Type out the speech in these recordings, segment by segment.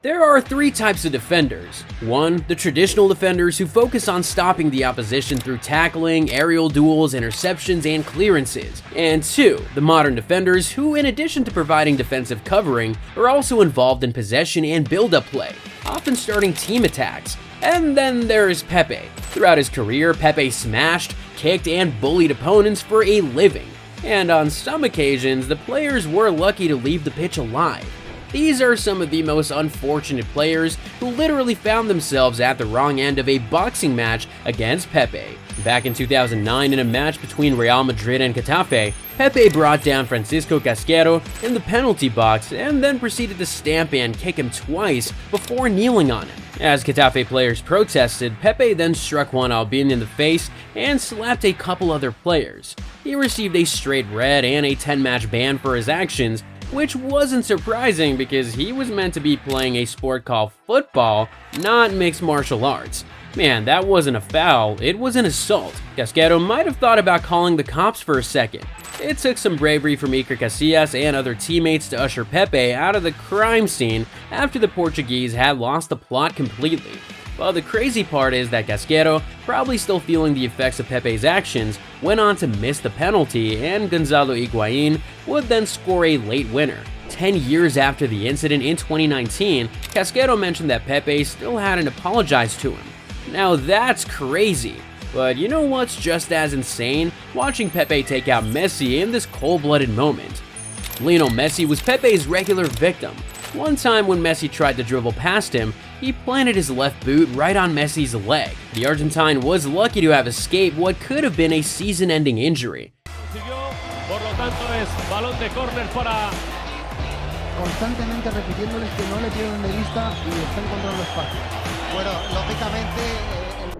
There are three types of defenders. 1. The traditional defenders who focus on stopping the opposition through tackling, aerial duels, interceptions, and clearances. And 2. The modern defenders who, in addition to providing defensive covering, are also involved in possession and build-up play, often starting team attacks. And then there is Pepe. Throughout his career, Pepe smashed, kicked, and bullied opponents for a living. And on some occasions, the players were lucky to leave the pitch alive. These are some of the most unfortunate players who literally found themselves at the wrong end of a boxing match against Pepe. Back in 2009, in a match between Real Madrid and Getafe, Pepe brought down Francisco Casquero in the penalty box and then proceeded to stamp and kick him twice before kneeling on him. As Getafe players protested, Pepe then struck Juan Albin in the face and slapped a couple other players. He received a straight red and a 10-match ban for his actions, which wasn't surprising because he was meant to be playing a sport called football, not mixed martial arts. Man, that wasn't a foul, it was an assault. Casquero might have thought about calling the cops for a second. It took some bravery from Iker Casillas and other teammates to usher Pepe out of the crime scene after the Portuguese had lost the plot completely. But the crazy part is that Casquero, probably still feeling the effects of Pepe's actions, went on to miss the penalty, and Gonzalo Higuain would then score a late winner. 10 years after the incident in 2019, Casquero mentioned that Pepe still hadn't apologized to him. Now that's crazy. But you know what's just as insane? Watching Pepe take out Messi in this cold-blooded moment. Lionel Messi was Pepe's regular victim. One time when Messi tried to dribble past him, he planted his left boot right on Messi's leg. The Argentine was lucky to have escaped what could have been a season-ending injury. Constantemente repitiéndoles que no le pierdan de vista y está encontrando espacio. Bueno, lógicamente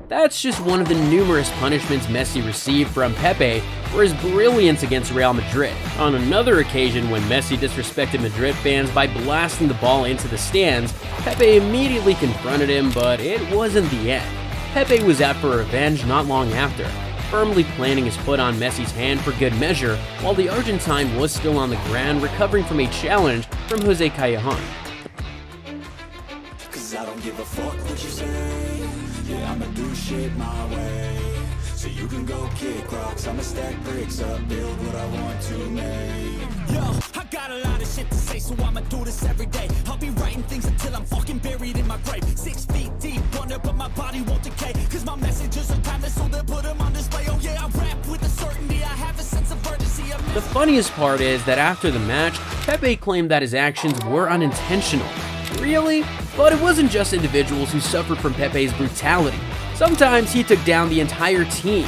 That's just one of the numerous punishments Messi received from Pepe for his brilliance against Real Madrid. On another occasion, when Messi disrespected Madrid fans by blasting the ball into the stands, Pepe immediately confronted him, but it wasn't the end. Pepe was out for revenge not long after, firmly planting his foot on Messi's hand for good measure, while the Argentine was still on the ground recovering from a challenge from Jose Callejon. Yeah, I'ma do shit my way. So you can go kick rocks, I'ma stack bricks up, build what I want to make. Yo, I got a lot of shit to say, so I'ma do this every day. I'll be writing things until I'm fucking buried in my grave. 6 feet deep under, but my body won't decay. Cause my messages are timeless, so they'll put them on display. Oh yeah, I rap with a certainty, I have a sense of urgency. The funniest part is that after the match, Pepe claimed that his actions were unintentional. Really? But it wasn't just individuals who suffered from Pepe's brutality. Sometimes he took down the entire team.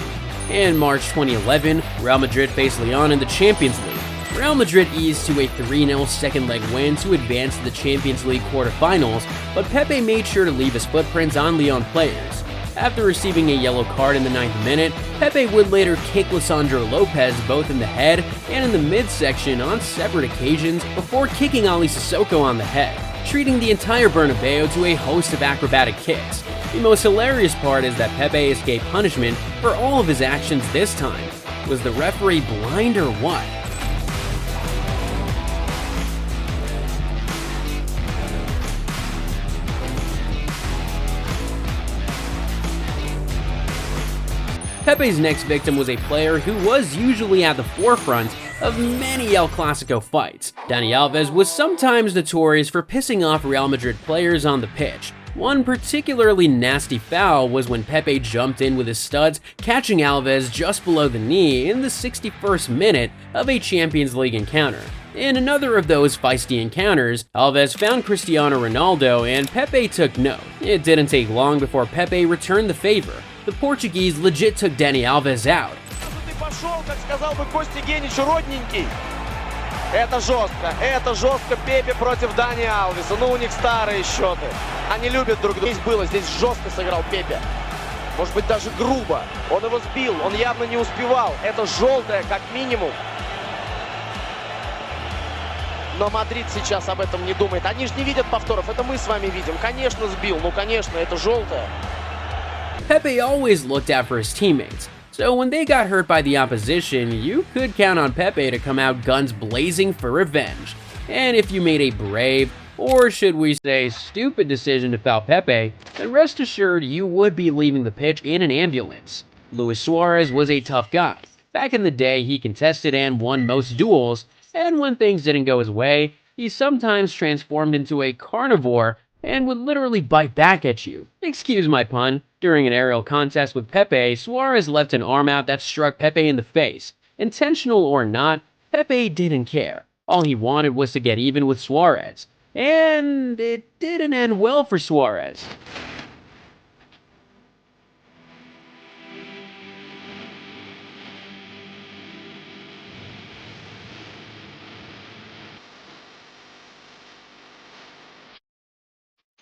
In March 2011, Real Madrid faced Lyon in the Champions League. Real Madrid eased to a 3-0 second-leg win to advance to the Champions League quarterfinals, but Pepe made sure to leave his footprints on Lyon players. After receiving a yellow card in the 9th minute, Pepe would later kick Lisandro Lopez both in the head and in the midsection on separate occasions before kicking Ali Sissoko on the head, treating the entire Bernabeu to a host of acrobatic kicks. The most hilarious part is that Pepe escaped punishment for all of his actions this time. Was the referee blind or what? Pepe's next victim was a player who was usually at the forefront of many El Clasico fights. Dani Alves was sometimes notorious for pissing off Real Madrid players on the pitch. One particularly nasty foul was when Pepe jumped in with his studs, catching Alves just below the knee in the 61st minute of a Champions League encounter. In another of those feisty encounters, Alves found Cristiano Ronaldo and Pepe took note. It didn't take long before Pepe returned the favor. The Portuguese legit took Dani Alves out. Это жестко, Пепе против Дани Алвеса, ну у них старые счеты. Они любят друг друга. Здесь было, здесь жестко сыграл Пепе. Может быть даже грубо. Он его сбил, он явно не успевал. Это желтое как минимум. Но Мадрид сейчас об этом не думает. Они же не видят повторов, это мы с вами видим. Конечно сбил, ну конечно, это желтое. Pepe always looked out for his teammates, so when they got hurt by the opposition, you could count on Pepe to come out guns blazing for revenge. And if you made a brave, or should we say stupid decision to foul Pepe, then rest assured you would be leaving the pitch in an ambulance. Luis Suarez was a tough guy. Back in the day, he contested and won most duels, and when things didn't go his way, he sometimes transformed into a carnivore and would literally bite back at you. Excuse my pun. During an aerial contest with Pepe, Suarez left an arm out that struck Pepe in the face. Intentional or not, Pepe didn't care. All he wanted was to get even with Suarez. And it didn't end well for Suarez.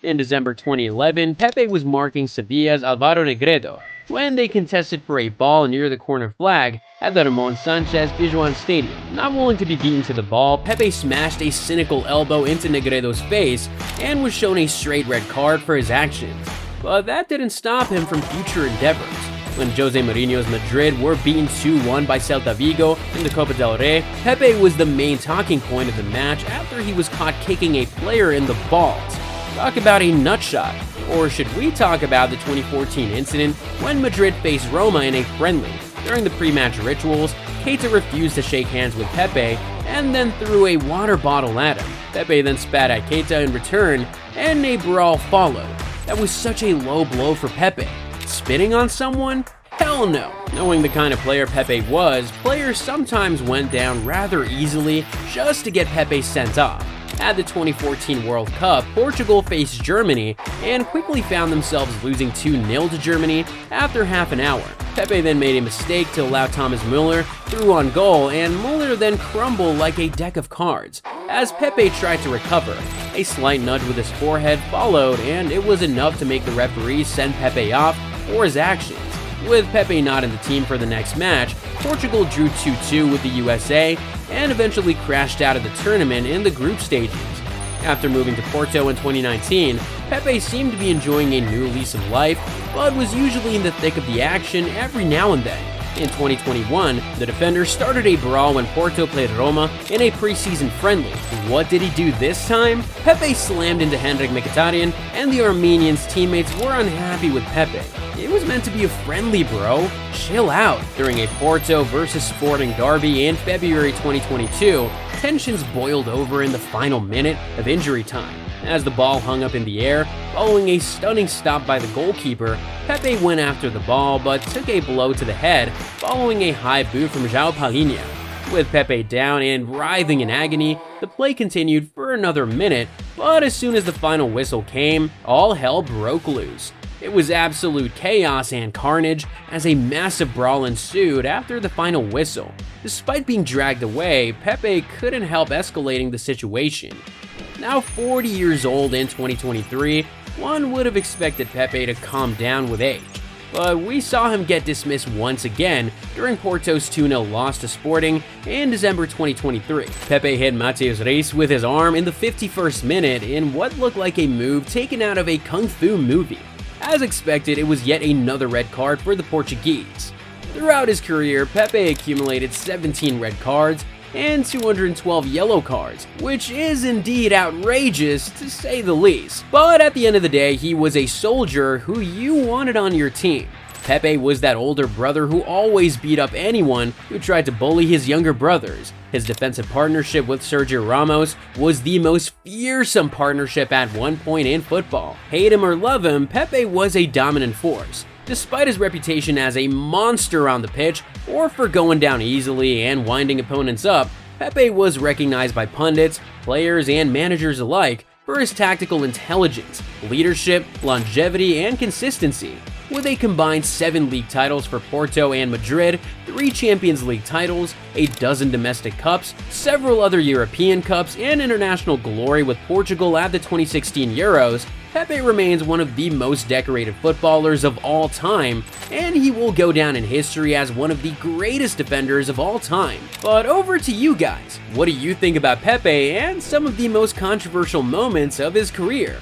In December 2011, Pepe was marking Sevilla's Álvaro Negredo when they contested for a ball near the corner flag at the Ramon Sanchez Pizjuan Stadium. Not willing to be beaten to the ball, Pepe smashed a cynical elbow into Negredo's face and was shown a straight red card for his actions. But that didn't stop him from future endeavors. When Jose Mourinho's Madrid were beaten 2-1 by Celta Vigo in the Copa del Rey, Pepe was the main talking point of the match after he was caught kicking a player in the balls. Talk about a nutshot. Or should we talk about the 2014 incident when Madrid faced Roma in a friendly? During the pre-match rituals, Keita refused to shake hands with Pepe and then threw a water bottle at him. Pepe then spat at Keita in return, and a brawl followed. That was such a low blow for Pepe. Spitting on someone? Hell no. Knowing the kind of player Pepe was, players sometimes went down rather easily just to get Pepe sent off. At the 2014 World Cup, Portugal faced Germany and quickly found themselves losing 2-0 to Germany after half an hour. Pepe then made a mistake to allow Thomas Müller through on goal, and Müller then crumbled like a deck of cards as Pepe tried to recover. A slight nudge with his forehead followed, and it was enough to make the referee send Pepe off for his actions. With Pepe not in the team for the next match, Portugal drew 2-2 with the USA and eventually crashed out of the tournament in the group stages. After moving to Porto in 2019, Pepe seemed to be enjoying a new lease of life, but was usually in the thick of the action every now and then. In 2021, the defender started a brawl when Porto played Roma in a preseason friendly. What did he do this time? Pepe slammed into Henrik Mkhitaryan, and the Armenian's teammates were unhappy with Pepe. It was meant to be a friendly, bro. Chill out. During a Porto versus Sporting derby in February 2022, tensions boiled over in the final minute of injury time. As the ball hung up in the air, following a stunning stop by the goalkeeper, Pepe went after the ball but took a blow to the head following a high boot from João Palhinha. With Pepe down and writhing in agony, the play continued for another minute, but as soon as the final whistle came, all hell broke loose. It was absolute chaos and carnage as a massive brawl ensued after the final whistle. Despite being dragged away, Pepe couldn't help escalating the situation. Now 40 years old in 2023, one would have expected Pepe to calm down with age. But we saw him get dismissed once again during Porto's 2-0 loss to Sporting in December 2023. Pepe hit Mateus Reis with his arm in the 51st minute in what looked like a move taken out of a kung fu movie. As expected, it was yet another red card for the Portuguese. Throughout his career, Pepe accumulated 17 red cards and 212 yellow cards, which is indeed outrageous to say the least. But at the end of the day, he was a soldier who you wanted on your team. Pepe was that older brother who always beat up anyone who tried to bully his younger brothers. His defensive partnership with Sergio Ramos was the most fearsome partnership at one point in football. Hate him or love him, Pepe was a dominant force. Despite his reputation as a monster on the pitch, or for going down easily and winding opponents up, Pepe was recognized by pundits, players, and managers alike for his tactical intelligence, leadership, longevity, and consistency. With a combined 7 league titles for Porto and Madrid, 3 Champions League titles, a dozen domestic cups, several other European cups, and international glory with Portugal at the 2016 Euros, Pepe remains one of the most decorated footballers of all time, and he will go down in history as one of the greatest defenders of all time. But over to you guys. What do you think about Pepe and some of the most controversial moments of his career?